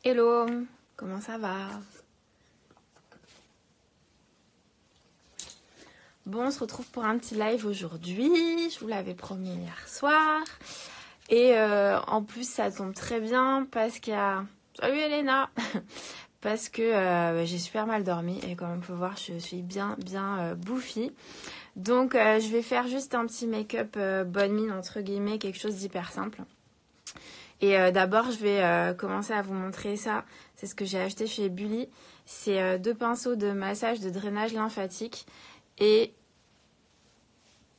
Hello, comment ça va? Bon, on se retrouve pour un petit live aujourd'hui. Je vous l'avais promis hier soir. Et en plus, ça tombe très bien parce qu'il y a... Salut Elena. Parce que j'ai super mal dormi. Et comme on peut voir, je suis bien bouffie. Donc, je vais faire juste un petit make-up bonne mine, entre guillemets, quelque chose d'hyper simple. Et d'abord, je vais commencer à vous montrer ça. C'est ce que j'ai acheté chez Bully. C'est 2 pinceaux de massage de drainage lymphatique. Et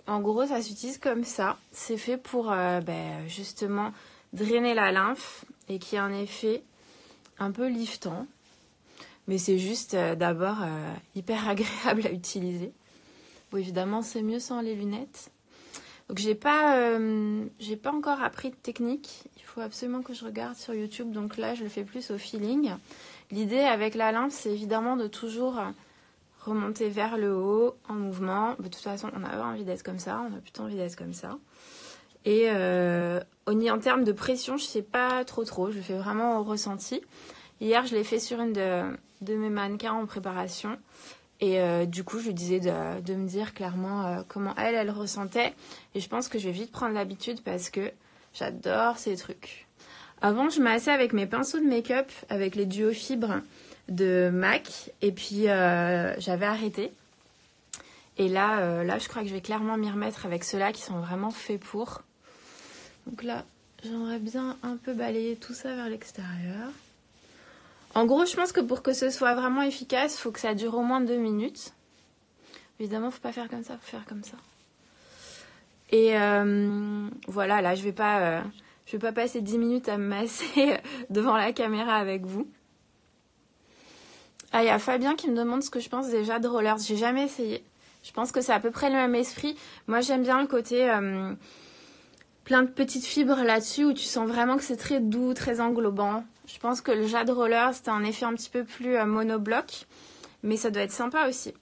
en gros, ça s'utilise comme ça. C'est fait pour justement drainer la lymphe et qui a un effet un peu liftant. Mais c'est juste d'abord hyper agréable à utiliser. Bon, évidemment, c'est mieux sans les lunettes. Donc j'ai pas encore appris de technique. Il faut absolument que je regarde sur YouTube. Donc là, je le fais plus au feeling. L'idée avec la lymphe, c'est évidemment de toujours remonter vers le haut en mouvement. De toute façon, on a envie d'être comme ça. On a plutôt envie d'être comme ça. Et en termes de pression, je sais pas trop. Je le fais vraiment au ressenti. Hier, je l'ai fait sur une de mes mannequins en préparation. Et du coup, je lui disais de me dire clairement comment elle ressentait. Et je pense que je vais vite prendre l'habitude parce que j'adore ces trucs. Avant, je massais avec mes pinceaux de make-up, avec les duo fibres de MAC. Et puis, j'avais arrêté. Et là, je crois que je vais clairement m'y remettre avec ceux-là qui sont vraiment faits pour. Donc là, j'aimerais bien un peu balayer tout ça vers l'extérieur. En gros, je pense que pour que ce soit vraiment efficace, il faut que ça dure au moins 2 minutes. Évidemment, il ne faut pas faire comme ça, il faut faire comme ça. Et voilà, là, je vais pas passer 10 minutes à me masser devant la caméra avec vous. Ah, il y a Fabien qui me demande ce que je pense déjà de rollers. J'ai jamais essayé. Je pense que c'est à peu près le même esprit. Moi, j'aime bien le côté plein de petites fibres là-dessus où tu sens vraiment que c'est très doux, très englobant. Je pense que le Jade Roller, c'était un effet un petit peu plus monobloc. Mais ça doit être sympa aussi.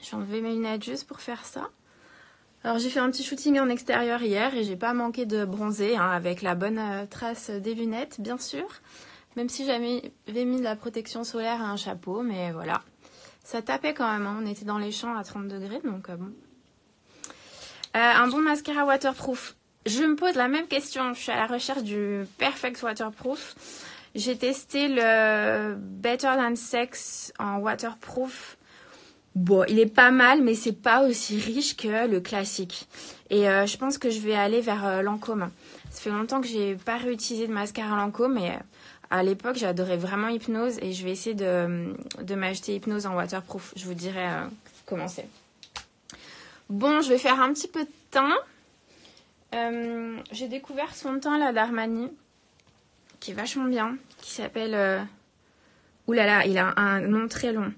Je vais enlever mes lunettes juste pour faire ça. Alors, j'ai fait un petit shooting en extérieur hier et j'ai pas manqué de bronzer avec la bonne trace des lunettes, bien sûr. Même si j'avais mis de la protection solaire et un chapeau. Mais voilà, ça tapait quand même. On était dans les champs à 30 degrés, donc bon. Un bon mascara waterproof. Je me pose la même question. Je suis à la recherche du Perfect Waterproof. J'ai testé le Better Than Sex en waterproof. Bon, il est pas mal, mais c'est pas aussi riche que le classique. Et je pense que je vais aller vers Lancôme. Ça fait longtemps que j'ai pas réutilisé de mascara Lancôme, mais à l'époque, j'adorais vraiment Hypnose. Et je vais essayer de m'acheter Hypnose en waterproof. Je vous dirai comment c'est. Bon, je vais faire un petit peu de teint. J'ai découvert son teint là d'Armani qui est vachement bien, qui s'appelle oulala, il a un nom très long.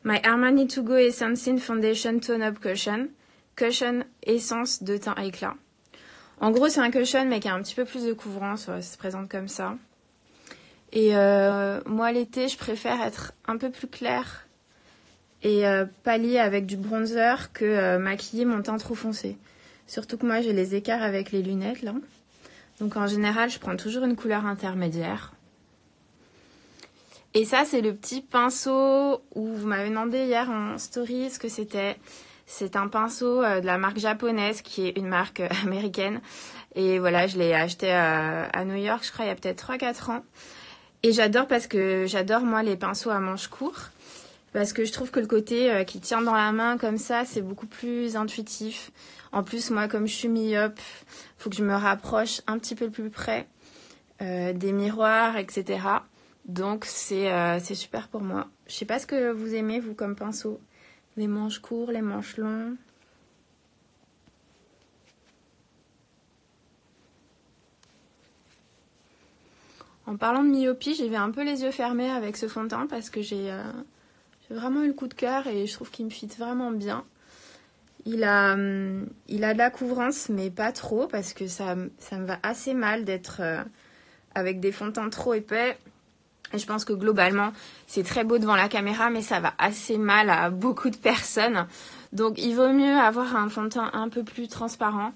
My Armani To Go Essence In Foundation Tone Up Cushion essence de teint éclat. En gros, c'est un cushion mais qui a un petit peu plus de couvrance, ça se présente comme ça. Et moi l'été, je préfère être un peu plus claire et pallier avec du bronzer que maquiller mon teint trop foncé. Surtout que moi, j'ai les écarts avec les lunettes, là. Donc, en général, je prends toujours une couleur intermédiaire. Et ça, c'est le petit pinceau où vous m'avez demandé hier en story ce que c'était. C'est un pinceau de la marque japonaise, qui est une marque américaine. Et voilà, je l'ai acheté à New York, je crois, il y a peut-être 3-4 ans. Et j'adore parce que j'adore, moi, les pinceaux à manches courtes. Parce que je trouve que le côté qui tient dans la main comme ça, c'est beaucoup plus intuitif. En plus, moi, comme je suis myope, faut que je me rapproche un petit peu plus près des miroirs, etc. Donc, c'est super pour moi. Je sais pas ce que vous aimez, vous, comme pinceau. Les manches courts, les manches longs. En parlant de myopie, j'avais un peu les yeux fermés avec ce fond de teint parce que j'ai vraiment eu le coup de cœur et je trouve qu'il me fit vraiment bien. Il a de la couvrance, mais pas trop, parce que ça me va assez mal d'être avec des fonds de teint trop épais. Et je pense que globalement, c'est très beau devant la caméra, mais ça va assez mal à beaucoup de personnes. Donc, il vaut mieux avoir un fond de teint un peu plus transparent.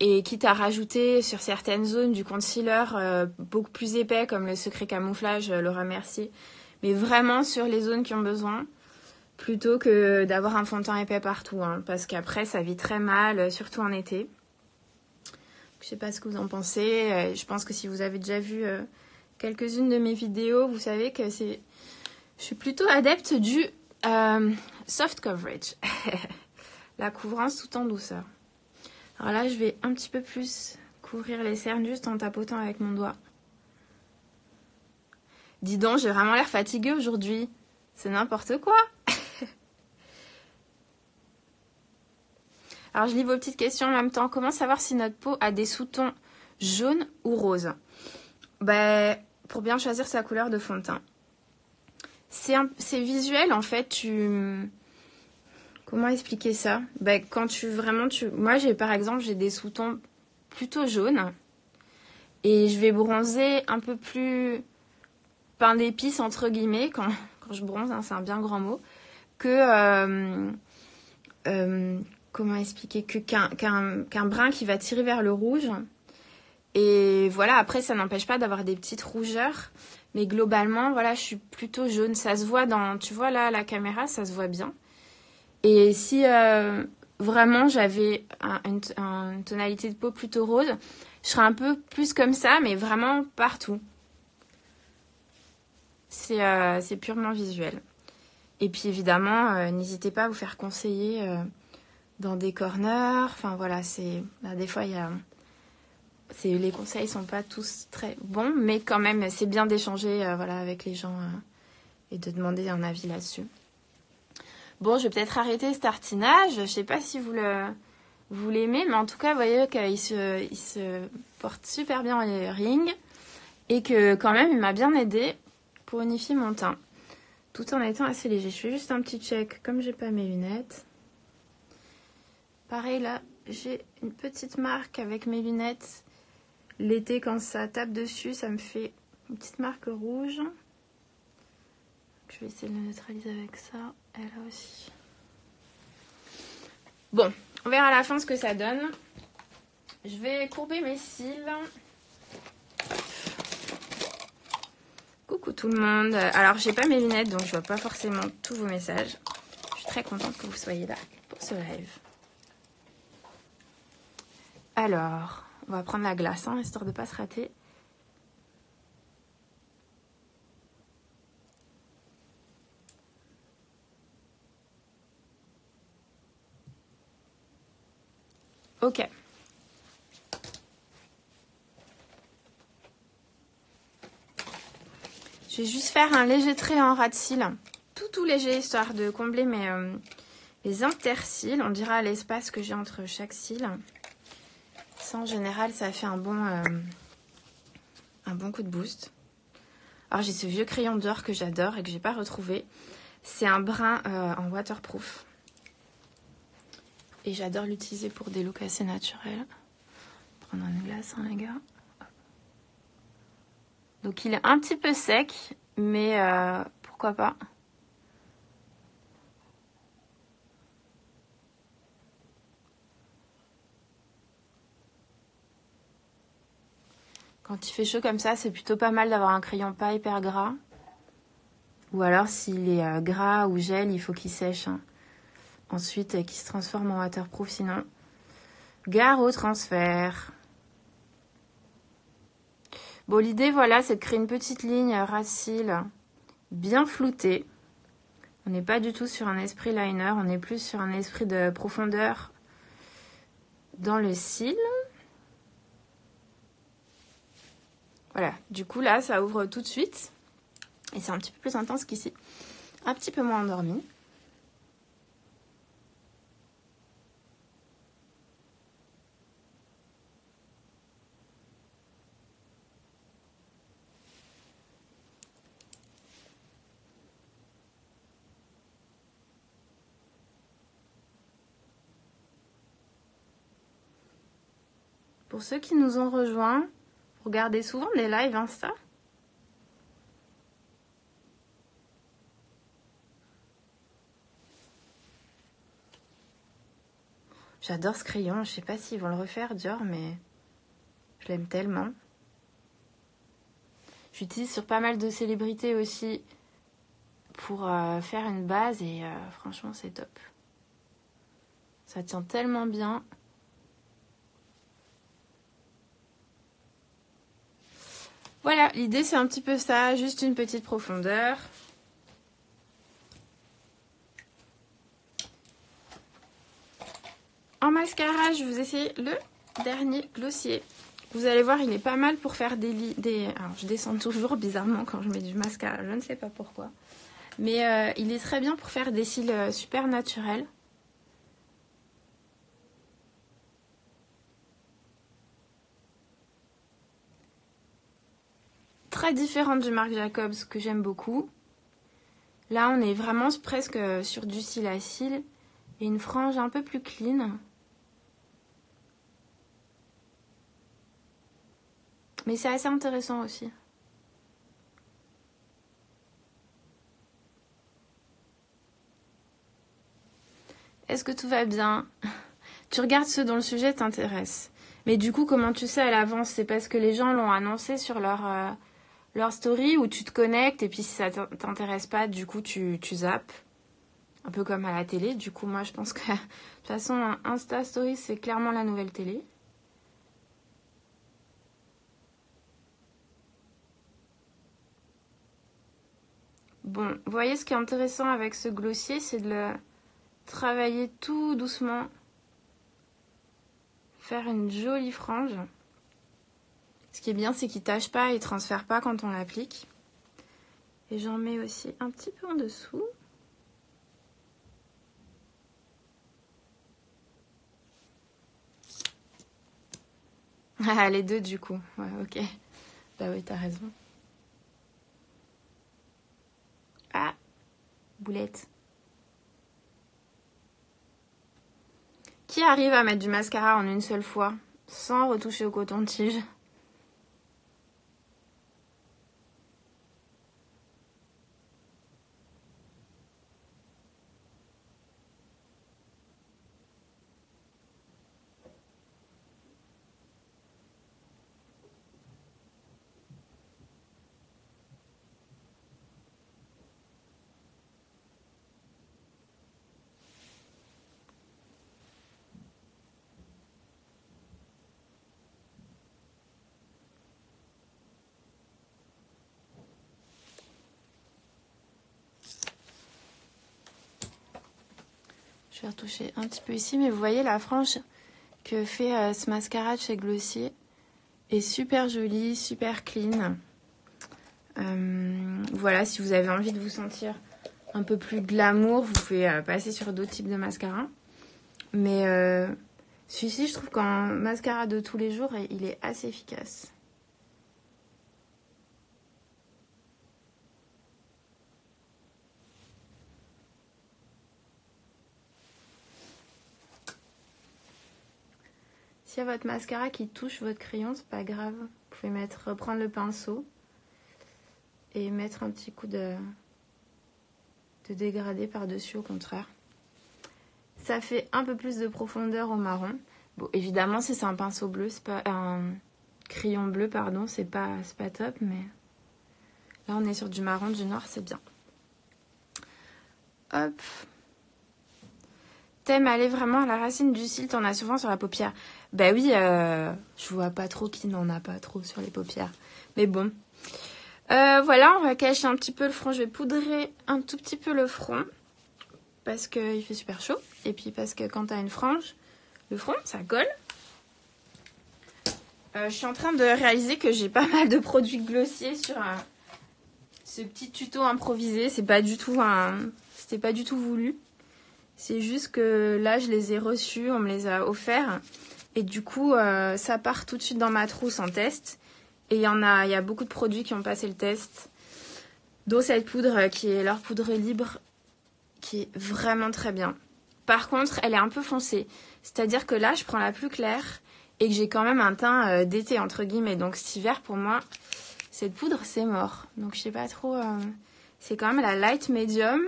Et quitte à rajouter sur certaines zones du concealer beaucoup plus épais comme le Secret Camouflage Laura Mercier. Mais vraiment sur les zones qui ont besoin. Plutôt que d'avoir un fond de teint épais partout. Hein, parce qu'après ça vit très mal, surtout en été. Je sais pas ce que vous en pensez. Je pense que si vous avez déjà vu quelques-unes de mes vidéos, vous savez que je suis plutôt adepte du soft coverage. La couvrance tout en douceur. Alors là, je vais un petit peu plus couvrir les cernes juste en tapotant avec mon doigt. Dis donc, j'ai vraiment l'air fatiguée aujourd'hui. C'est n'importe quoi. Alors, je lis vos petites questions en même temps. Comment savoir si notre peau a des sous-tons jaunes ou roses? Pour bien choisir sa couleur de fond de teint. C'est visuel, en fait. Comment expliquer ça? Quand Moi, par exemple, j'ai des sous-tons plutôt jaunes. Et je vais bronzer un peu plus pain d'épices, entre guillemets, quand je bronze, hein, c'est un bien grand mot, que... comment expliquer qu'un brun qui va tirer vers le rouge. Et voilà, après, ça n'empêche pas d'avoir des petites rougeurs. Mais globalement, voilà, je suis plutôt jaune. Ça se voit tu vois là, la caméra, ça se voit bien. Et si vraiment j'avais une tonalité de peau plutôt rose, je serais un peu plus comme ça, mais vraiment partout. C'est purement visuel. Et puis évidemment, n'hésitez pas à vous faire conseiller dans des corners. Enfin voilà, des fois, les conseils sont pas tous très bons, mais quand même, c'est bien d'échanger avec les gens et de demander un avis là-dessus. Bon, je vais peut-être arrêter ce tartinage. Je sais pas si vous l'aimez, mais en tout cas, vous voyez qu'il se porte super bien en layering et que quand même, il m'a bien aidé pour unifier mon teint, tout en étant assez léger. Je fais juste un petit check, comme j'ai pas mes lunettes. Pareil, là, j'ai une petite marque avec mes lunettes. L'été, quand ça tape dessus, ça me fait une petite marque rouge. Je vais essayer de le neutraliser avec ça. Elle là aussi. Bon, on verra à la fin ce que ça donne. Je vais courber mes cils. Coucou tout le monde. Alors, j'ai pas mes lunettes, donc je vois pas forcément tous vos messages. Je suis très contente que vous soyez là pour ce live. Alors, on va prendre la glace, hein, histoire de ne pas se rater. Ok. Je vais juste faire un léger trait en ras de cils. Tout léger, histoire de combler les intercils. On dira l'espace que j'ai entre chaque cil. Ça, en général, ça fait un bon coup de boost. Alors, j'ai ce vieux crayon d'or que j'adore et que j'ai pas retrouvé. C'est un brun en waterproof. Et j'adore l'utiliser pour des looks assez naturels. Prendre une glace, hein, les gars. Donc, il est un petit peu sec, mais pourquoi pas. Quand il fait chaud comme ça, c'est plutôt pas mal d'avoir un crayon pas hyper gras. Ou alors, s'il est gras ou gel, il faut qu'il sèche. Hein. Ensuite, qu'il se transforme en waterproof, sinon. Gare au transfert. Bon, l'idée, voilà, c'est de créer une petite ligne ras de cils bien floutée. On n'est pas du tout sur un esprit liner, on est plus sur un esprit de profondeur dans le cil. Voilà, du coup, là, ça ouvre tout de suite. Et c'est un petit peu plus intense qu'ici. Un petit peu moins endormi. Pour ceux qui nous ont rejoints, vous regardez souvent des lives Insta? J'adore ce crayon. Je sais pas s'ils vont le refaire, Dior, mais je l'aime tellement. J'utilise sur pas mal de célébrités aussi pour faire une base et franchement, c'est top. Ça tient tellement bien. Voilà, l'idée c'est un petit peu ça, juste une petite profondeur. En mascara, je vous essaie le dernier glossier. Vous allez voir, il est pas mal pour faire des... Alors, je descends toujours bizarrement quand je mets du mascara, je ne sais pas pourquoi. Mais il est très bien pour faire des cils super naturels. Très différente du Marc Jacobs que j'aime beaucoup. Là, on est vraiment presque sur du cil à cils et une frange un peu plus clean. Mais c'est assez intéressant aussi. Est-ce que tout va bien? Tu regardes ce dont le sujet t'intéresse. Mais du coup, comment tu sais à l'avance? C'est parce que les gens l'ont annoncé sur leur story ou tu te connectes et puis si ça t'intéresse pas, du coup, tu zappes. Un peu comme à la télé. Du coup, moi, je pense que de toute façon, Insta Story, c'est clairement la nouvelle télé. Bon, vous voyez, ce qui est intéressant avec ce glossier, c'est de le travailler tout doucement. Faire une jolie frange. Ce qui est bien, c'est qu'il ne tâche pas et ne transfère pas quand on l'applique. Et j'en mets aussi un petit peu en dessous. Ah, les deux du coup. Ouais, ok. Bah oui, t'as raison. Ah, boulette. Qui arrive à mettre du mascara en une seule fois, sans retoucher au coton-tige? Je vais retoucher un petit peu ici, mais vous voyez la frange que fait ce mascara de chez Glossier est super jolie, super clean. Voilà, si vous avez envie de vous sentir un peu plus glamour, vous pouvez passer sur d'autres types de mascara. Mais celui-ci, je trouve qu'en mascara de tous les jours, il est assez efficace. S'il y a votre mascara qui touche votre crayon, c'est pas grave. Vous pouvez reprendre le pinceau et mettre un petit coup de dégradé par-dessus au contraire. Ça fait un peu plus de profondeur au marron. Bon, évidemment, si c'est un pinceau bleu, c'est pas un crayon bleu, pardon, c'est pas top, mais là on est sur du marron, du noir, c'est bien. Hop. T'aimes aller vraiment à la racine du cil, t'en as souvent sur la paupière. Bah oui, je vois pas trop qui n'en a pas trop sur les paupières. Mais bon. Voilà, on va cacher un petit peu le front. Je vais poudrer un tout petit peu le front. Parce qu'il fait super chaud. Et puis parce que quand t'as une frange, le front, ça colle. Je suis en train de réaliser que j'ai pas mal de produits glossiers sur ce petit tuto improvisé. C'était pas du tout voulu. C'est juste que là, je les ai reçus, on me les a offerts. Et du coup, ça part tout de suite dans ma trousse en test. Et il y a beaucoup de produits qui ont passé le test. Dont cette poudre qui est leur poudre libre, qui est vraiment très bien. Par contre, elle est un peu foncée. C'est-à-dire que là, je prends la plus claire et que j'ai quand même un teint d'été, entre guillemets. Donc cet hiver, pour moi, cette poudre, c'est mort. Donc je sais pas trop... C'est quand même la light medium.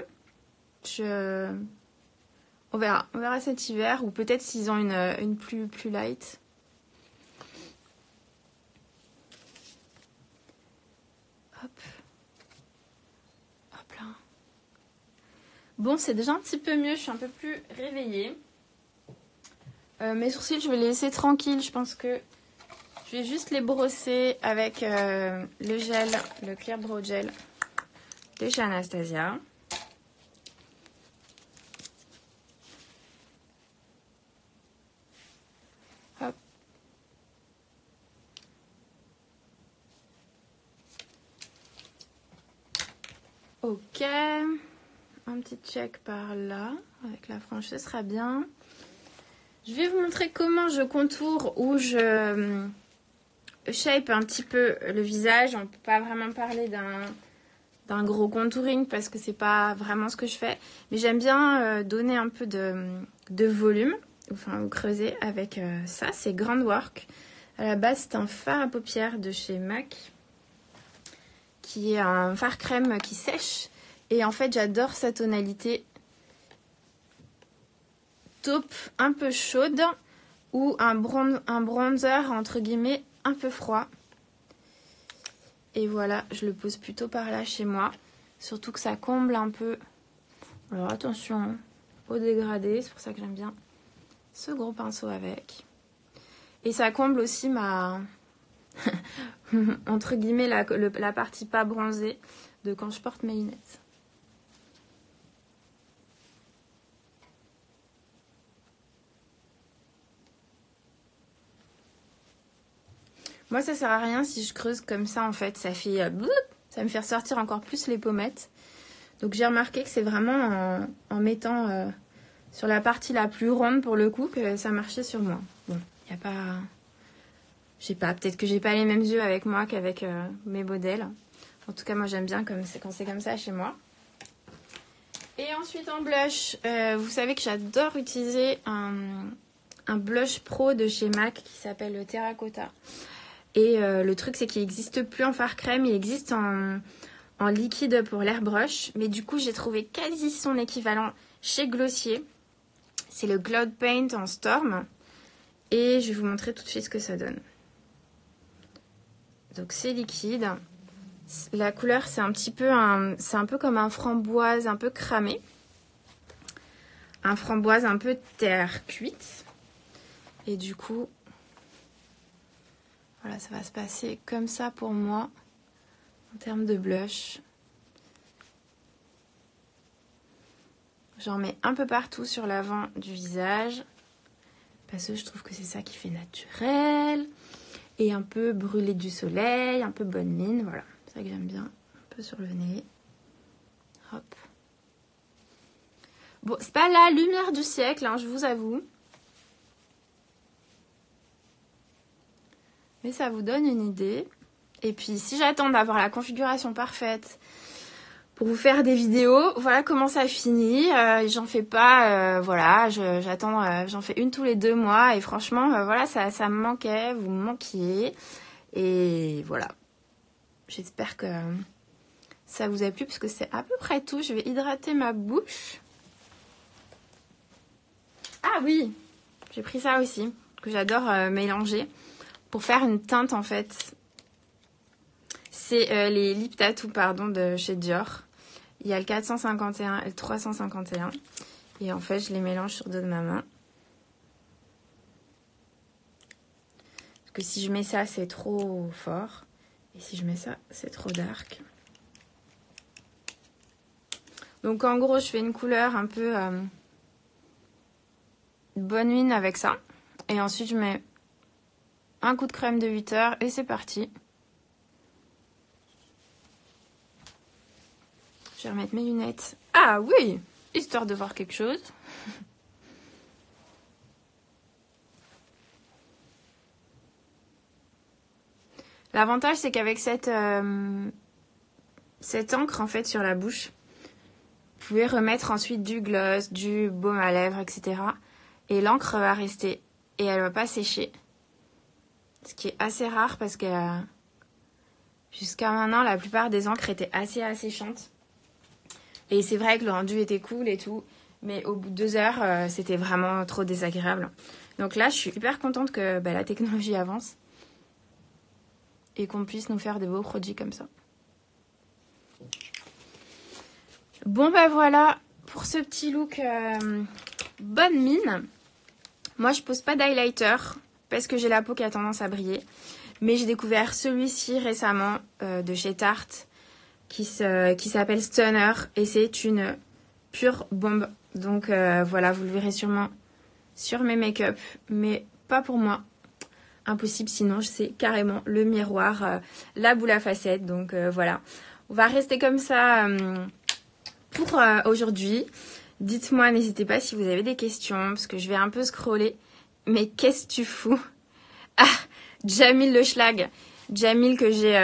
On verra cet hiver, ou peut-être s'ils ont une plus light. Hop. Hop là. Bon, c'est déjà un petit peu mieux, je suis un peu plus réveillée. Mes sourcils, je vais les laisser tranquilles. Je pense que je vais juste les brosser avec le gel, le Clear Brow Gel de chez Anastasia. Hop. Ok. Un petit check par là. Avec la frange, ce sera bien. Je vais vous montrer comment je contourne ou je shape un petit peu le visage. On ne peut pas vraiment parler d'un gros contouring parce que c'est pas vraiment ce que je fais. Mais j'aime bien donner un peu de volume, enfin ou creuser avec ça. C'est Grand Work. À la base, c'est un fard à paupières de chez MAC qui est un fard crème qui sèche. Et en fait, j'adore sa tonalité taupe un peu chaude ou un bronzer entre guillemets un peu froid. Et voilà, je le pose plutôt par là chez moi. Surtout que ça comble un peu. Alors attention au dégradé, c'est pour ça que j'aime bien ce gros pinceau avec. Et ça comble aussi ma entre guillemets la partie pas bronzée de quand je porte mes lunettes. Moi, ça sert à rien si je creuse comme ça, en fait. Ça fait... ça me fait ressortir encore plus les pommettes. Donc, j'ai remarqué que c'est vraiment en mettant sur la partie la plus ronde, pour le coup, que ça marchait sur moi. Bon, il n'y a pas... Je sais pas, peut-être que j'ai pas les mêmes yeux avec moi qu'avec mes modèles. En tout cas, moi, j'aime bien quand c'est comme ça chez moi. Et ensuite, en blush, vous savez que j'adore utiliser un blush pro de chez MAC qui s'appelle le Terracotta. Et le truc, c'est qu'il n'existe plus en fard crème, il existe en liquide pour l'airbrush. Mais du coup, j'ai trouvé quasi son équivalent chez Glossier. C'est le Cloud Paint en Storm. Et je vais vous montrer tout de suite ce que ça donne. Donc c'est liquide. La couleur, c'est un peu comme un framboise un peu cramé. Un framboise un peu terre cuite. Et du coup... Voilà, ça va se passer comme ça pour moi, en termes de blush. J'en mets un peu partout sur l'avant du visage, parce que je trouve que c'est ça qui fait naturel. Et un peu brûlé du soleil, un peu bonne mine, voilà. C'est ça que j'aime bien, un peu sur le nez. Hop. Bon, c'est pas la lumière du siècle, hein, je vous avoue. Mais ça vous donne une idée. Et puis si j'attends d'avoir la configuration parfaite pour vous faire des vidéos, voilà comment ça finit. J'en fais pas, voilà, j'attends, j'en fais une tous les 2 mois. Et franchement, voilà, ça me manquait, vous me manquiez. Et voilà. J'espère que ça vous a plu parce que c'est à peu près tout. Je vais hydrater ma bouche. Ah oui, j'ai pris ça aussi, que j'adore mélanger. Pour faire une teinte en fait, c'est les Lip Tattoo pardon, de chez Dior. Il y a le 451 et le 351. Et en fait, je les mélange sur deux de ma main. Parce que si je mets ça, c'est trop fort. Et si je mets ça, c'est trop dark. Donc en gros, je fais une couleur un peu bonne mine avec ça. Et ensuite, je mets un coup de crème de 8 heures et c'est parti. Je vais remettre mes lunettes. Ah oui, histoire de voir quelque chose. L'avantage, c'est qu'avec cette encre en fait sur la bouche, vous pouvez remettre ensuite du gloss, du baume à lèvres, etc. Et l'encre va rester et elle va pas sécher. Ce qui est assez rare parce que jusqu'à maintenant, la plupart des encres étaient assez asséchantes. Et c'est vrai que le rendu était cool et tout. Mais au bout de 2 heures, c'était vraiment trop désagréable. Donc là, je suis hyper contente que la technologie avance et qu'on puisse nous faire des beaux produits comme ça. Bon voilà pour ce petit look bonne mine. Moi je pose pas d'highlighter parce que j'ai la peau qui a tendance à briller. Mais j'ai découvert celui-ci récemment de chez Tarte qui s'appelle Stunner et c'est une pure bombe. Donc voilà, vous le verrez sûrement sur mes make-up, mais pas pour moi. Impossible, sinon c'est carrément le miroir, la boule à facettes. Donc voilà, on va rester comme ça pour aujourd'hui. Dites-moi, n'hésitez pas si vous avez des questions, parce que je vais un peu scroller. Mais qu'est-ce que tu fous? Ah, Jamil le Schlag. Jamil que j'ai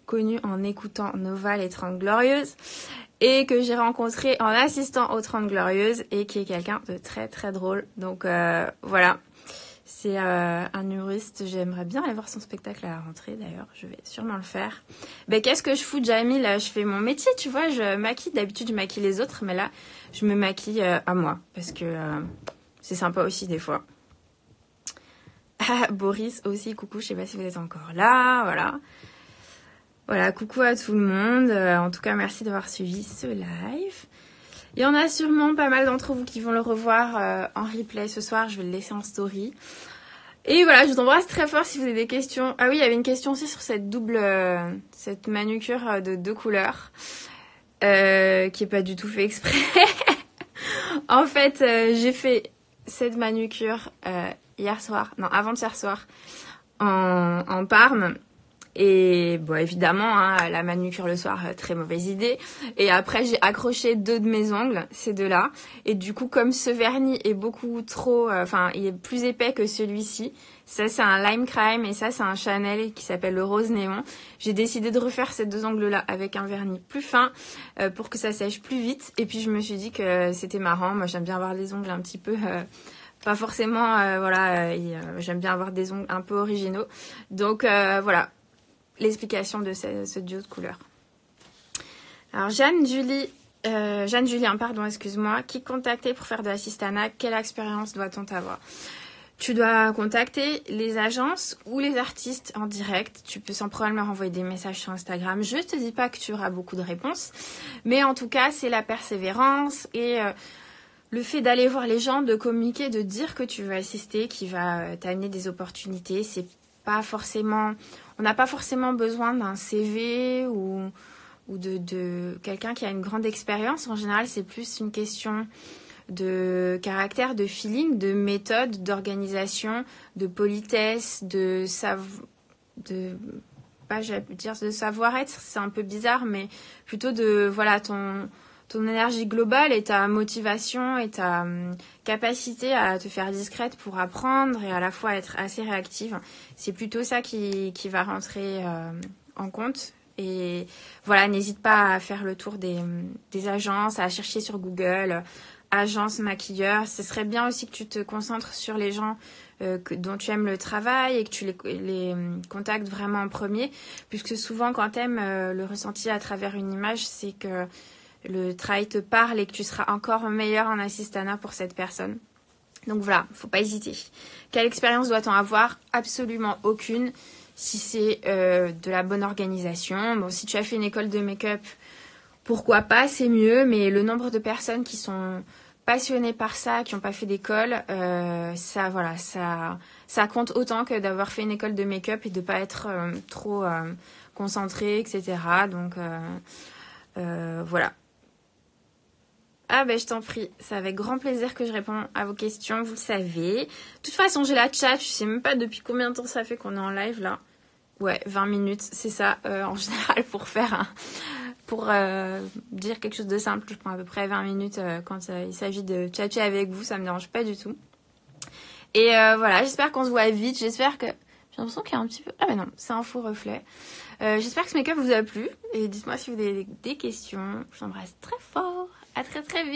connu en écoutant Nova les 30 Glorieuses et que j'ai rencontré en assistant aux 30 Glorieuses et qui est quelqu'un de très très drôle. Donc voilà, c'est un humoriste. J'aimerais bien aller voir son spectacle à la rentrée d'ailleurs, je vais sûrement le faire. Ben, qu'est-ce que je fous, Jamil? Je fais mon métier, tu vois, je maquille. D'habitude je maquille les autres, mais là je me maquille à moi parce que c'est sympa aussi des fois. Ah, Boris aussi, coucou, je sais pas si vous êtes encore là, voilà. Voilà, coucou à tout le monde. En tout cas, merci d'avoir suivi ce live. Il y en a sûrement pas mal d'entre vous qui vont le revoir en replay ce soir. Je vais le laisser en story. Et voilà, je vous embrasse très fort si vous avez des questions. Ah oui, il y avait une question aussi sur cette manucure de 2 couleurs. Qui est pas du tout fait exprès. En fait, j'ai fait cette manucure avant-hier soir, en Parme. Et bon, évidemment, hein, la manucure le soir, très mauvaise idée. Et après, j'ai accroché 2 de mes ongles, ces 2-là. Et du coup, comme ce vernis est beaucoup trop... il est plus épais que celui-ci. Ça, c'est un Lime Crime et ça, c'est un Chanel qui s'appelle le Rose Néon. J'ai décidé de refaire ces 2 ongles-là avec un vernis plus fin pour que ça sèche plus vite. Et puis, je me suis dit que c'était marrant. Moi, j'aime bien avoir les ongles un petit peu... pas forcément, j'aime bien avoir des ongles un peu originaux. Donc, voilà. L'explication de ce duo de couleurs. Alors Jeanne-Julie, excuse-moi, qui contacter pour faire de l'assistanat? Quelle expérience doit-on avoir? Tu dois contacter les agences ou les artistes en direct. Tu peux sans problème leur envoyer des messages sur Instagram. Je ne te dis pas que tu auras beaucoup de réponses, mais en tout cas, c'est la persévérance et le fait d'aller voir les gens, de communiquer, de dire que tu veux assister qui va t'amener des opportunités. C'est pas forcément... On n'a pas forcément besoin d'un CV ou de quelqu'un qui a une grande expérience. En général, c'est plus une question de caractère, de feeling, de méthode, d'organisation, de politesse, de savoir-être. C'est un peu bizarre, mais plutôt de ton énergie globale et ta motivation et ta capacité à te faire discrète pour apprendre et à la fois être assez réactive. C'est plutôt ça qui va rentrer en compte. Et voilà, n'hésite pas à faire le tour des agences, à chercher sur Google, agence maquilleur. Ce serait bien aussi que tu te concentres sur les gens dont tu aimes le travail et que tu les contactes vraiment en premier. Puisque souvent, quand tu aimes le ressenti à travers une image, c'est que le travail te parle et que tu seras encore meilleur en assistanat pour cette personne. Donc voilà, faut pas hésiter. Quelle expérience doit-on avoir? Absolument aucune. Si c'est de la bonne organisation. Bon, si tu as fait une école de make-up, pourquoi pas, c'est mieux. Mais le nombre de personnes qui sont passionnées par ça, qui n'ont pas fait d'école, ça compte autant que d'avoir fait une école de make-up et de pas être trop concentré, etc. Donc voilà. Ah ben je t'en prie, c'est avec grand plaisir que je réponds à vos questions, vous le savez. De toute façon, j'ai la chat, je sais même pas depuis combien de temps ça fait qu'on est en live là. Ouais, 20 minutes, c'est ça. En général, pour dire quelque chose de simple, je prends à peu près 20 minutes quand il s'agit de tchatcher avec vous, ça me dérange pas du tout. Et voilà, j'espère qu'on se voit vite, j'espère que... J'ai l'impression qu'il y a un petit peu... Ah ben non, c'est un faux reflet. J'espère que ce make-up vous a plu et dites-moi si vous avez des questions. Je vous embrasse très fort. À très très vite.